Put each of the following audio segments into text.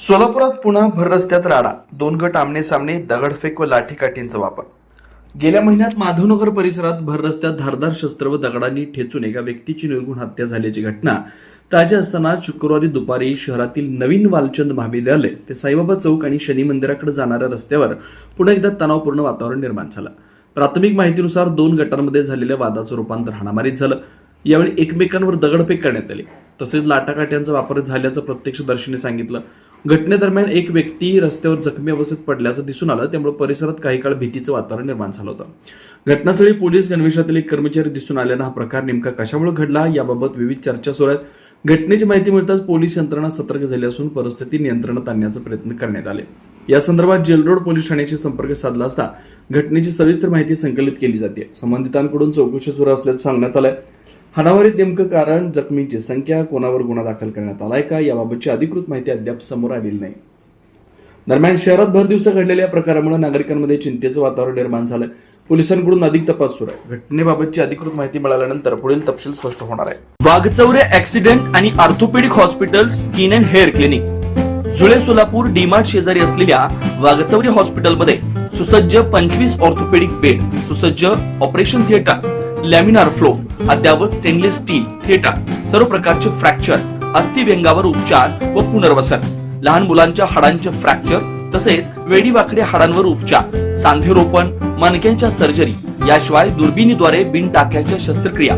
सोलापुरात पुन्हा भर रस्त्यात राडा, दोन गट आमने सामने, दगडफेक व लाठीकाठींचा वापर। गेल्या महिन्यात माधवनगर परिसरात भर रस्त्यात धारदार शस्त्र व दगडांनी ठेचून एका व्यक्तीची निर्घृण हत्या झाल्याची घटना ताजी असताना शुक्रवारी दुपारी शहरातील नवीन वालचंद महाविद्यालय ते साईबाबा चौक आणि शनी मंदिराकडे जाणाऱ्या रस्त्यावर पुन्हा एकदा तणावपूर्ण वातावरण निर्माण झालं। प्राथमिक माहितीनुसार दोन गटांमध्ये झालेल्या वादाचं रूपांतर हाणामारीत झालं। यावेळी एकमेकांवर दगडफेक करण्यात आली, तसेच लाटाकाठ्यांचा वापर झाल्याचं प्रत्यक्षदर्शीने सांगितलं। घटनेदरम्यान एक व्यक्ती रस्त्यावर जखमी अवस्थेत पडल्याचं दिसून आलं, त्यामुळे परिसरात काही काळ भीतीचं वातावरण निर्माण झालं होतं। घटनास्थळी पोलीस गणवेशातील एक कर्मचारी दिसून आल्यानं हा प्रकार नेमका कशामुळे घडला याबाबत विविध चर्चा सुरू आहेत। घटनेची माहिती मिळताच पोलीस यंत्रणा सतर्क झाली असून परिस्थिती नियंत्रणात आणण्याचा प्रयत्न करण्यात आले। या संदर्भात जेलरोड पोलीस ठाण्याशी संपर्क साधला असता घटनेची सविस्तर माहिती संकलित केली जाते। संबंधितांकडून चौकशी सुरू असल्याचं सांगण्यात आलंय। हाणामारीत नेमकं कारण, जखमींची संख्या, कोणावर गुन्हा दाखल करण्यात आलाय का याबाबतची अधिकृत माहिती अद्याप समोर आलेली नाही। दरम्यान शहरात भर दिवसा घडलेल्या प्रकारामुळे नागरिकांमध्ये चिंतेचं वातावरण निर्माण झालंय। पोलिसांकडून अधिक तपास सुरू आहे। घटनेबाबतची अधिकृत माहिती मिळाल्यानंतर पुढील तपशील स्पष्ट होणार आहे। वाघचौरे ऍक्सिडेंट आणि orthopaedic hospital skin and hair clinic जुळे सोलापूर डीमार्ट शेजारी असलेल्या वाघचौरे हॉस्पिटलमध्ये सुसज्ज 25 ऑर्थोपेडिक बेड, सुसज्ज ऑपरेशन थिएटर, लॅमिनार फ्लो, अद्यावत स्टेनलेस स्टील थिएटर, सर्व प्रकारचे फ्रॅक्चर, अस्थिव्यंगावर उपचार व पुनर्वसन, लहान मुलांच्या हाडांचे फ्रॅक्चर तसेच वेडीवाकड्या हाडांवर उपचार, सांधेरोपण, मणक्यांच्या सर्जरी, याशिवाय दुर्बिणीद्वारे बिन टाक्याच्या शस्त्रक्रिया,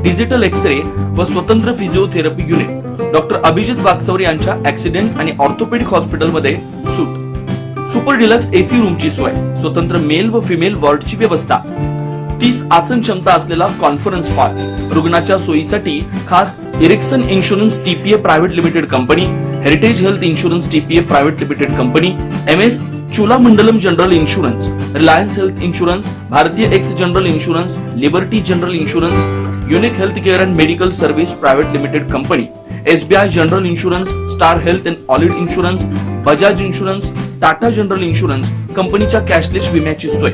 डिजिटल एक्सरे व स्वतंत्र physiotherapy unit. Doctor Abhijit Waghchaure यांच्या ऍक्सिडेंट आणि ऑर्थोपेडिक हॉस्पिटलमध्ये सूट, सुपर डिलक्स एसी रूमची सोय, स्वतंत्र मेल व फिमेल वॉर्डची व्यवस्था, 30 आसन क्षमता असलेला कॉन्फरन्स हॉल, रुग्णाच्या सोयीसाठी खास Ericson insurance TPA private limited company, heritage health insurance TPA private limited company, MS Cholamandalam general insurance, Reliance health insurance, Bhartiya AXA general insurance, liberty general insurance, unique health care and medical service private limited company, SBI general insurance, star health and allied insurance, Bajaj insurance, Tata general insurance कंपनीच्या cashless विम्याची सोय।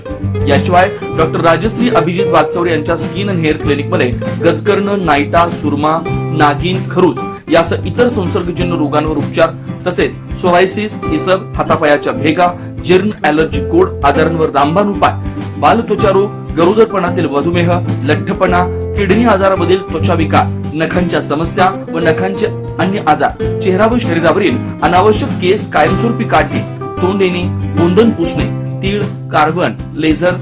याशिवाय doctor Rajshri Abhijit Waghchaure यांच्या skin and hair clinic मध्ये गजकर्ण, नायटा, सुरमा, नागिन, खरूज यासह इतर संसर्गजन्य रोगांवर उपचार, तसेच सोरायसिस, इसब, हातापायाच्या भेगा, जीर्ण, ॲलर्जी, कोड आजारांवर रामबाण उपाय, बालत्वचा रोग, गरोदरपणातील मधुमेह, लठ्ठपणा, किडनी आजारामधील त्वचा विकार, नखांच्या समस्या व नखांचे अन्य आजार, चेहरा व शरीरावरील अनावश्यक केस कायमस्वरूपी काढणे, तोंड येणे, गोंधन पुसणे, तीळ, carbon, laser,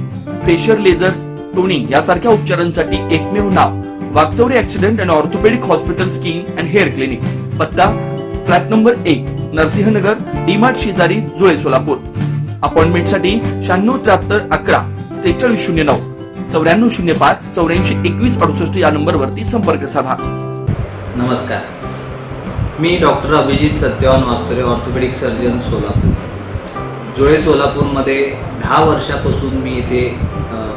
facial laser, toning यासारख्या उपचारांसाठी एकमेव नाव Waghchaure accident and orthopaedic hospital skin and hair clinic. पत्ता फ्लॅट नंबर 1, नरसिंहनगर, डीमार्ट शेजारी, जुळे, सोलापूर। अपॉइंटमेंटसाठी 9673 11 4309 9405 84 21 68 या नंबरवरती संपर्क साधा। नमस्कार, मी doctor Abhijit Satyawan Waghchaure, orthopaedic surgeon, Solapur. Jule सोलापूरमध्ये 10 वर्षापासून मी इथे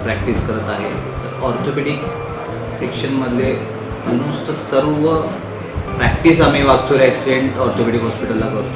प्रॅक्टिस करत आहे। ऑर्थोपेडिक सेक्शनमधले ऑलमोस्ट सर्व प्रॅक्टिस आम्ही वाघचौरे ॲक्सिडेंट ऑर्थोपेडिक हॉस्पिटलला करतो।